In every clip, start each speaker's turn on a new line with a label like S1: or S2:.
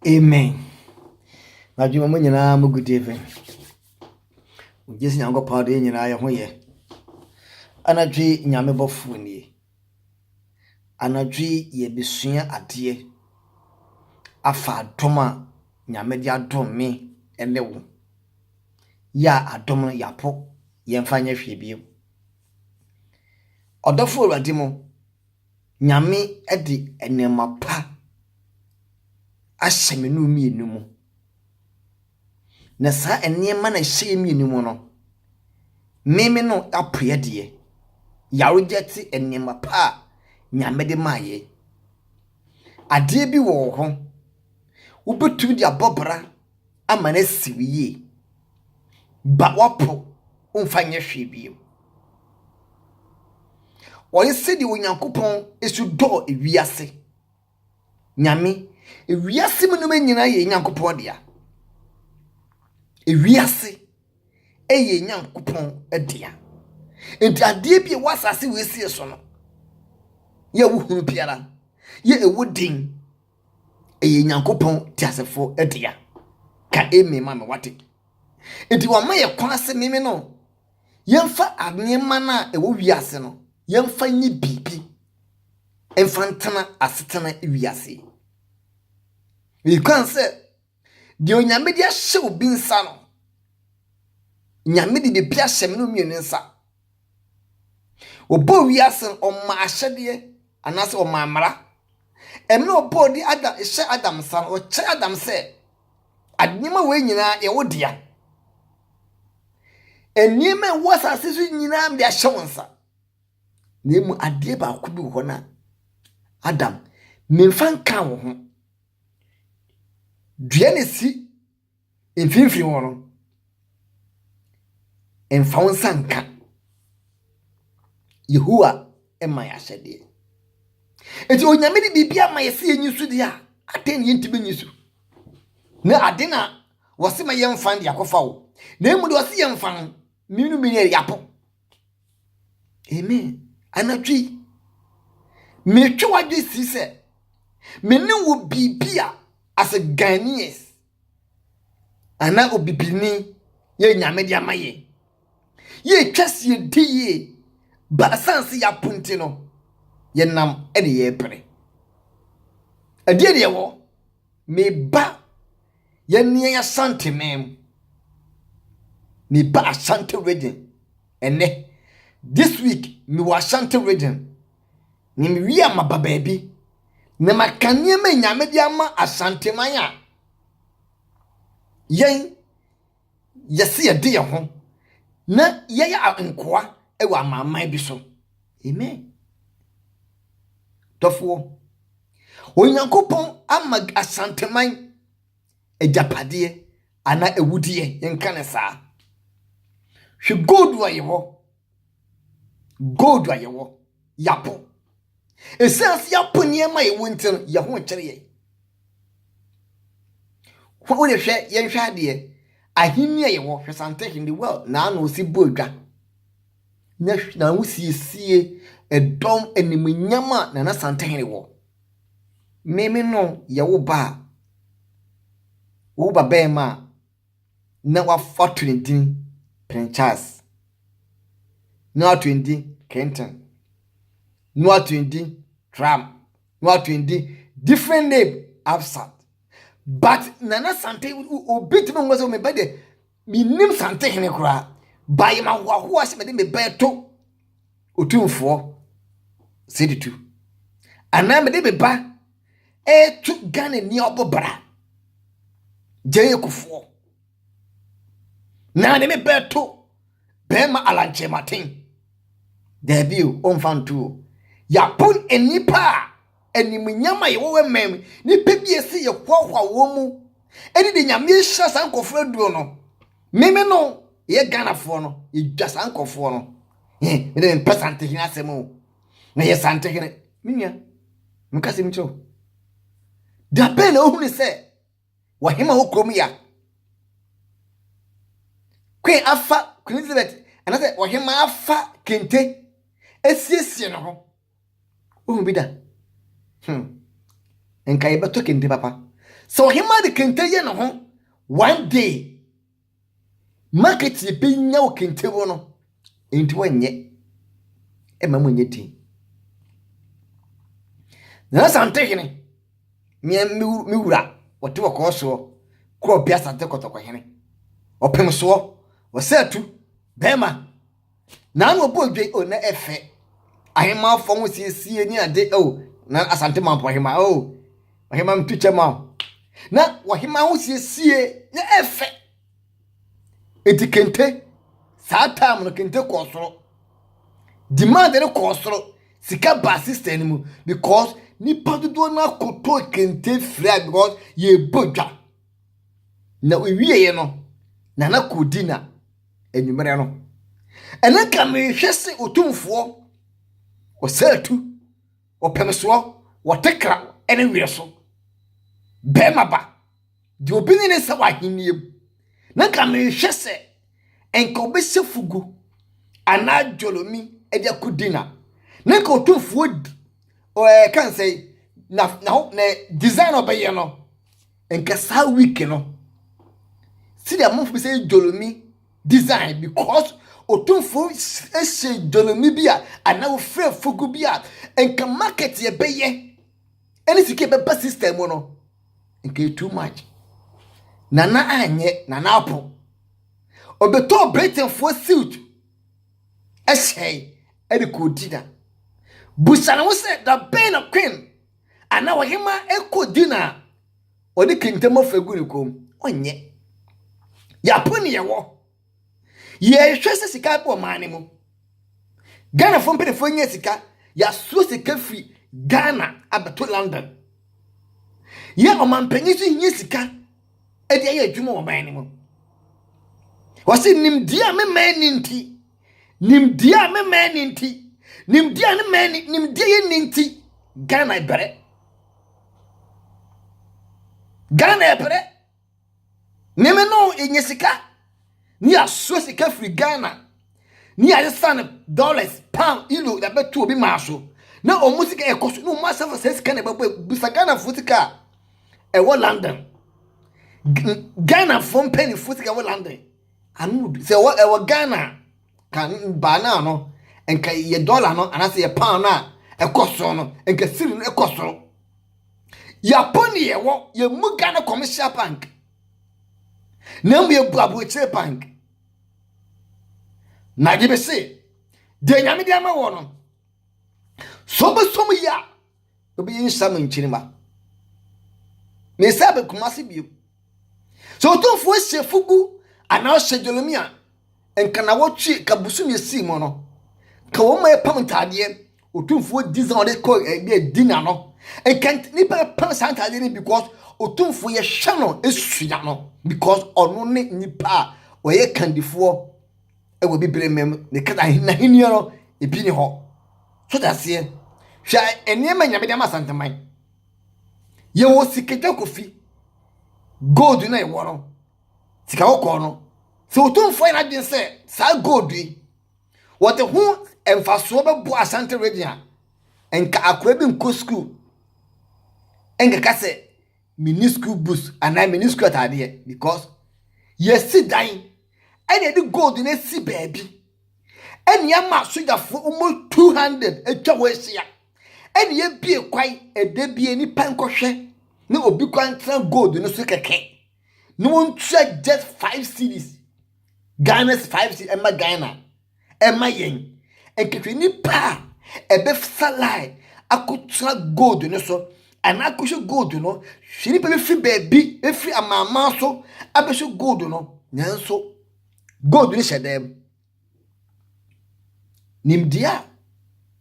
S1: Amen. Najuma mo nyina mo good evening. Ugesi nyango pawde nyina ye ho ye. Anadwi nyame bofu ni. Anadwi ye besua ade. Afa adoma nyame di adom me ene wo. Ya adom yapo ye mfa nya hwe bi. Odofo urade mo nyame edi enema pa ahyemenu mi enumu. Na sa enema na hye mi enumu no. Meme no apoye de. Yarojeti enema pa nyame de maye. Ade bi wo ho. Wobetum di abobra ama na siwiye. Ba wapo umfa nya hwe bi. Oye se di onyankopon esu do ewiase. Nyame ewiase mu no nyina ye nyankopon dia. Ewiase eye nyankopon dia. Enti ade bi wasase wesi so no. Ye wo hunu piara. Ye ewodin eye nyankopon tiasefo dia. Ka eme ma me wate. Enti wa ma ye kwase meme no. Yemfa anema na ewo wiase no. Yemfa nyi bibi. Enfantana asetana wiase. We can say di onyame di ahye obi nsa no. Nyame di bepia hyem no mienu nsa. Obo wiase oma ahyede anase oma amara. Emne obo di Adam hye Adam san o kye Adam se adnyema we nyina ye wo dia. Enyema wasase su nyina mde ahye wonsa. Nemu ade ba akubi ho na Adam memfa nka wo ho. Dua ne si mfimfiri wo no. Emfa wonsa nka. Yehowa ema ya hyede. Eti onyame di bibia ma yesi enyisu dia. Aten ye ntibe nyisu. Na ade na wose ma yemfa ndi akofa wo. Na emu de wose yemfa minu mini yapo. Amen. Anatwi metwe wadwe si se mene wo bibia as a Ghanaians ana obibini ye nyame dia maye ye twase die ba sanse ya punti no ye nam ene ye pere adie de wo me ba ye ne ya sante mem me ba Ashanti region ene this week me wa Ashanti region ni me wi ama baba bi na makanye me nyame di ama Ashanti manya yen yesi ye de ye ho na ye ya nkoa e wa amaman bi so. Amen. Tofo onyankopon ama Ashanti man ejapade ana ewudie yenka ne saa. Hwe gold wa ye ho. Gold wa ye ho. Yapo. Esense yapo niema ye wontin ye ho kyere ye. Wo de hwe ye hwe ade ahimia ye ho hwe sante in the world na na osi bodwa. Na wusiesie edom animunyama na sante hene wo. Meme no ye wo ba. Wo ba be ma na wa fortune Prince Charles. No 20 Kenton. No 20 Trump. No 20 different name absent. But nana sante obit me ngozo me bede minim sante hene kura. By ma wa se me de me beto otumfo seditu. Ana me de me ba tu Ghana ni obobra. Jeye kufo. Na ne me beto bema alanche matin. Debi o mfantu. Ya pun enipa enimunyama ye wo mem ni pebi esi ye kwahwa wo mu. Eni de nyame hya sankofo duo no. Meme no ye Ghana fo no ye dwa sankofo no. Me de pesante hina asemo. Na ye sante hina minya. Mukase mcho. Da ben ohunu se wahema wo krom ya. Queen afa Queen Elizabeth anase wahema afa kente esiesie no ho. Bida. Enka ye beto kente papa. So him de kente ye no ho one day market ye be nya o kente wo no enti wanye e ma mo nyeti na sante hene mi wura wote wako so kro bia sante kotoko hene opem so wo setu bema na no bodwe o na efe ahema fo sie ni ade o na asante man po ahema o ahema mtuche ma na wahema ho sie na efe etikente saa time no kente kosoro demand no kosoro sika ba system mu because ni padodo na koto kente free because ye bodwa na owie ye no na kodina enwumere no ena kame hwese otumfo osatu opemso wotekra ene wieso bema ba di obini ne sa wahiniem na kame hwese enka obese fugu ana jolomi edia kodina na ka otumfo kan say na design obeye no enka sa week no see the month be say jolomi design because otumfo ese jolomi bia ana ofre fugu bia enka market ye beye any sike be system no enka too much nana anye nana apo obeto Britain for suit ese e de kodina busana wo say the pain of queen ana wahema ekodina odi kintemo faguri kom onye ya puni yewo ye hwese sika po mane mu Ghana fo mpene fo nya sika ya so sika fi Ghana abeto London ye omampanyi so nya sika edi aye adwuma wo mane mu wasi nimdia me mani nti nimdia me mani nti nimdia ne mani nimdia ye nti Ghana ibere Ghana ibere neme no enya sika ni aso sika free Ghana ni ayesan dollars pound euro da betu obi maaso na omusika ekoso no ma safa sika na babo bisa Ghana futika e wo London Ghana from penny futika wo London anu se wo e wo Ghana kan ba na no enka ye dollar no anase ye pound na ekoso no enka siri no ekoso Yaponi ye wo ye mu Ghana commercial bank na mu ye buabu bank na gibe se de nyame de ama wo no so be so mu ya obi yin sam nchirima me sabe kumasi bio so to fo se fugu ana o se jolomia enka na wo twi kabusu me si mo no ka wo mai pam tade otumfo design de ko e dina no enka ni pam santade ni because otumfo ye hwa no esua no because ono ne nipa o ye kandifo e wo bibire mem ne kada na hini no e bi ni ho so that's here hwa enema nyame de masanteman ye wo siketa kofi gold na e wo no sika wo no so otumfo ina din se sa gold yi wote hu emfaso be bu asante region enka akwa bi nko school enka kase mini school boost and I mini school atade because yes sit dying and the gold na si baby and ya ma soja for almost 200 etwa we sia and ye bie kwai ede bie ni pankohwe na obi kwantra gold no so keke no one check just 5 cities Ghana's 5 cities emma Ghana emma yen enketwe ni pa ebe salai akutra gold no so and akusho gold no shiri pe fi baby e fi amama so abesho gold no nyanso gold ni shedem nimdia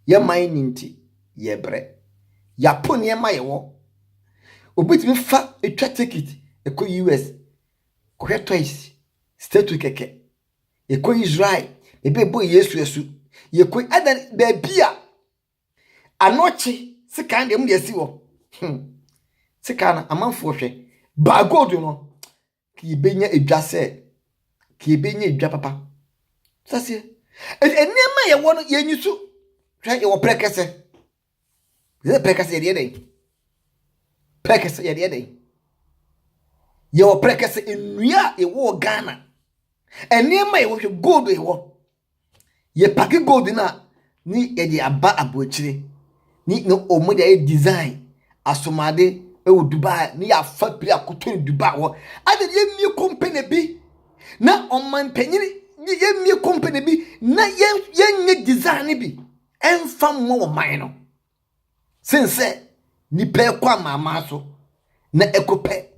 S1: ya mining ye bre ya pon ye ma ye wo obitimi fa etwa ticket eko US ko twice state keke eko Israel ebe bo Yesu esu ye ko adan babia anoche sika ndem de si wo sika na amanfo hwe ba gold no ki benya edwa se ki benya edwa papa sase enema ye wo no ye nyusu hwe ye wo prekese ye prekese ye de prekese ye de ye wo prekese enua e wo Ghana enema ye wo gold e wo ye paki gold na ni ye di aba abochire ni no omo dey design asomade e wo Dubai ni ya factory akoto Dubai wo ade ye mi company bi na oman panyiri ye mi company bi na ye nye design bi emfa mo wo man no sense ni pe kwa mama so na ekope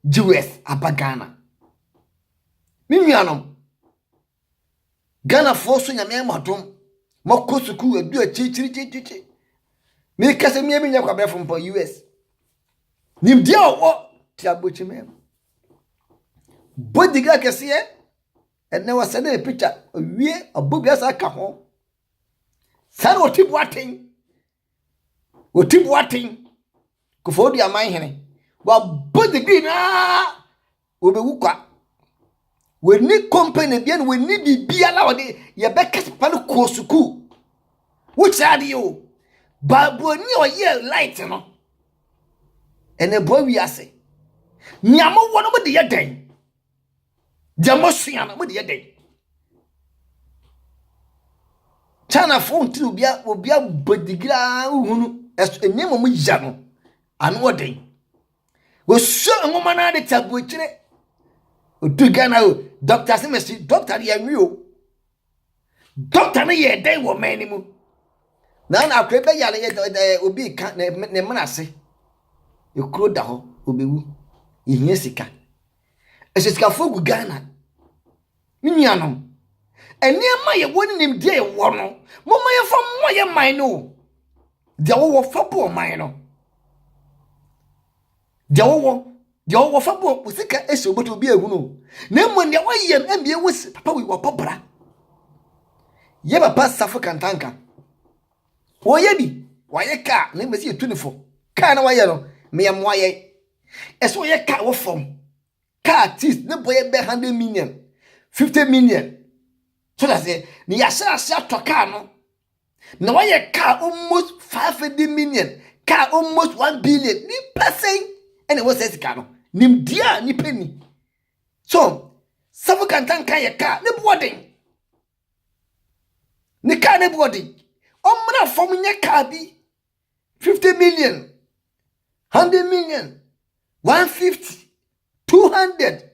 S1: US abagana mi nuanom Ghana forso nyame amadom mako suku adu achichirichichi mi kase mi nya kwa brefo mpo US nim dia wo ti abochime bodiga kese ene wasa na picture wie abobia sa ka ho sare otibu aten kofo di aman hene wa bodiga na obewu kwa weni company bia weni bibia la wode ye bekes pale ko suku which are you babu ni oye light no ene bo wi ase ni amo wono mo de ye den jamo sua no mo de ye den chana phone ti obia bodigra uhunu enyemo mo ya no anu oden wo so ngoma na de tabu kire otu Ghana o doctor semesi doctor ye nwi o doctor na ye den wo man ni mu na akwebe yale ye obi ka ne manase ekuro da ho obewu ihie sika esika fogu Ghana minyanom eniema ye woni nim de wo no moma ye fa mo ye man no de wo fa bo man no de wo fa bo usika ese oboto obi ehunu na mo ne waye mbie wosi papa wi wo popra ye papa safu kantanka oye bi waye ka na mesi etunifo ka na waye no me yam waye eso ye ka wo fom ka artist ne boye be 100 million 50 million so that say ni ya sha to ka no na waye ka almost 500 million ka almost 1 billion ni person ene wo say sika no nim dia ni penny so safu kantanka ye ka ne boden ni ka ne boden omra fom nya ka bi 50 million 100 million 150 200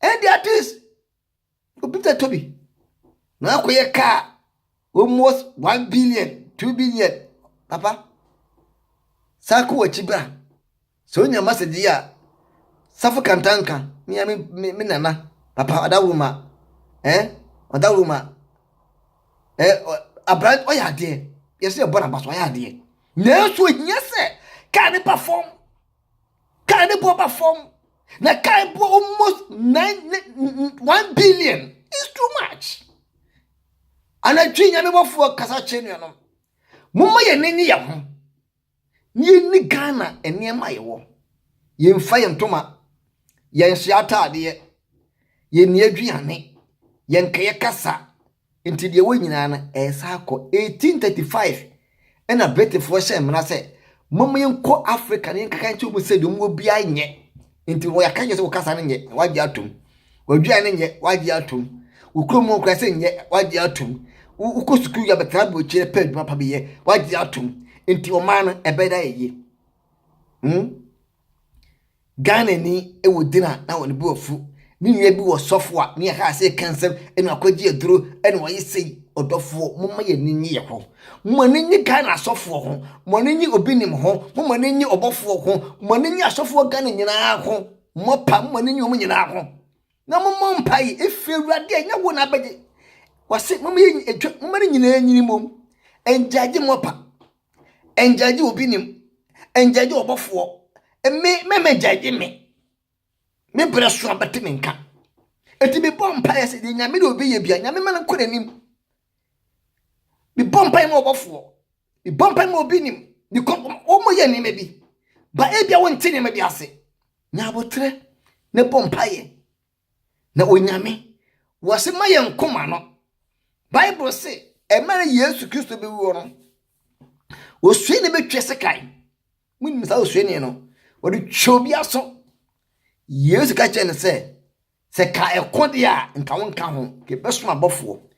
S1: and that is obita tobi na akoye ka almost 1 billion 2 billion papa sako wachibra so nya message ya safu kantanka mi nana papa adawuma adawuma abran oya de yesi e bona baso oya de na so nyese ka ne perform ka ne bo perform na ka bo almost 1 billion is too much ana twinya me bofo kasa chenu no mumma ye nini ya ho ni Ghana eniema ye wo ye mfa ye ntoma ye nhia ade ye ni aduane ye nkeye kasa enti de wonyina na esa akọ 1835 ena betifo hye mna se mumma ye nko Africa ne nkaka nti omu se de mu obi anye enti wo yakanye se wo kasa ne nye waji atom waduane nye waji atom ukromo nkra se nye waji atom ukosuku ya betrabo chire ped papa biye waji atom enti o man ebeda ye Ghana ni ewo dina na woni bu ofu ni nwa bi wo sofo a ni ha se kansem enu akwaji aduro enu wo yesei odofo mumma ye ninyi ye ho mumma ninyi Ghana sofo ho mumma ninyi obinim ho mumma ninyi obofo ho mumma ninyi asofo Ghana nyina ho mopa mumma ninyi o nyina ho na mumma mpai efewurade anya wo na abeje wase mumma ye etwa mumma nyina nyini mom enjaje mopa enjaje obinim enjaje obofo me jaje me breso abate menka eti me bompa yesi de nyame de obi ye bia nyame man ko nanim me bompa mo obofo me bompa mo obi nim ni ko o mo ye ni me bi ba e bia won tini me bi ase nya abotre ne bompa ye na onyame wose maye nkoma no Bible say e mara Yesu Kristo be wo no osue ne betwe sekai mun misa osue ne no wodi chobia so yesu ka che ne se ka ekode a nka wonka ho ke beso abofo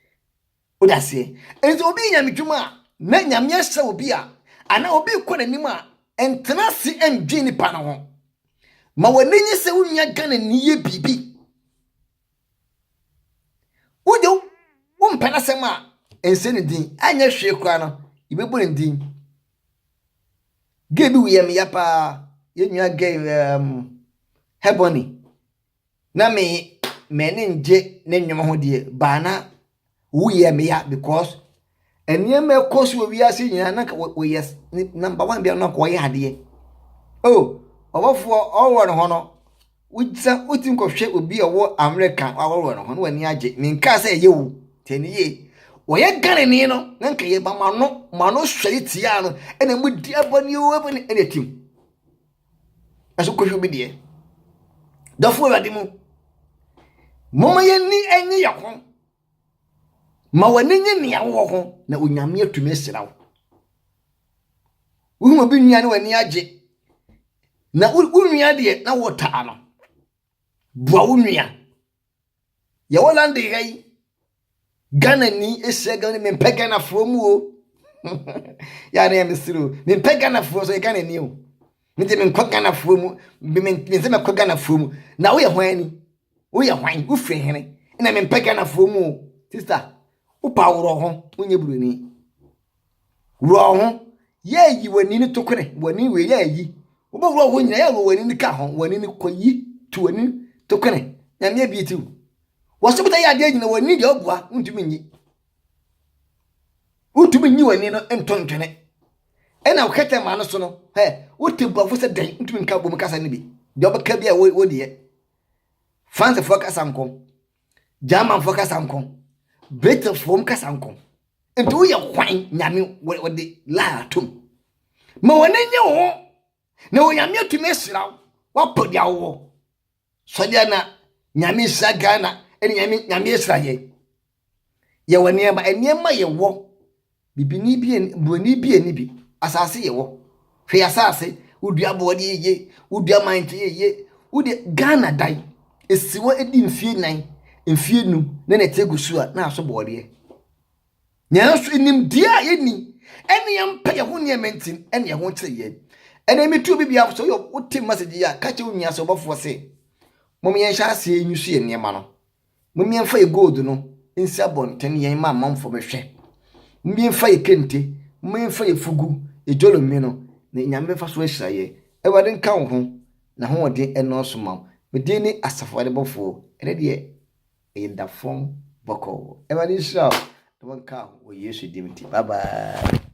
S1: odase enti obi nyame dwuma na nyame hye obi a ana obi kɔ nanim a entena si endwi ni pa na ho ma wanenyi se wunya gana ni ye bibi wojo wo mpana sem a ense ne din anya hwe kwa no ibebu ne din gebi wiyem ya pa yenua ge hebony na me nje ne nwom ho de ba na wiyem ya because eniem ekosi owi ase nyina na wo yes number 1 bia no ko ye ade oh obofo owo no ho no wutsa utin ko hwe obi owo America awo no ho no wani age minka se ye wu teni ye woye gane ni no nanka ye ba mano hweli tia no ena mu di abani o abani ena tim aso ko hwe bi de dafo wadi mu mama ye ni enyi yakon ma wani nyi ya wo ho na onyame atumi asira wo wo bi nua ne wani age na wo nua de na wo ta no bua wo nua ya wala ndi gai Gana ni ese gana me pega na fomu o ya na me siro me pega na fomu so gana ni o me de me kwaga na fomu me se me kwaga na fomu na wo ye hwan wo fre hene na me pega na fomu o sister wo pa woro ho onye buroni woro ho ye yi wani ni tokore wani we ye yi wo ba woro ho nyina ya wani ni ka ho wani ni koyi tu wani tokore na me bi tu wosobuta ya de nyina wani de obua ntumi nyi wani no entontwene ena okete ma no so no wotebu afo se dan ntumi nka bom kasa ne bi de obaka bia wo de France fo kasa nkom German fo kasa nkom Britain fo kasa nkom enti wo ye kwan nyame wo de la atom ma wani nye wo na wo nyame atumi siraw wo podia wo so dia na nyame sagana eni nyame Israel ye wani ma eniema ye wo bibini bi buani bi ni bi asase ye wo hwe asase udua bode ye udua mante ye ude Ghana dai esiwo edi mfie nan mfie nu na na tegusu a na aso bode nyanso enim dia ye ni eni yampa ye ho ne mentin eni ye ho kire ye eni mitu bi bia so yo uti message ya ka che unya so bofo se mom yen sha ase enyusu ye niema no mom yen fa ye gold no nsi abonten yen ma mamfo behwe mbi fa ye kente mbi fa ye fugu e jolo mi no na nyambe fa so ahira ye e wade nka wo ho na ho ode eno so ma me de ni asafo de bofo ene de e da fon boko e wade hira to nka wo Yesu dimti bye bye.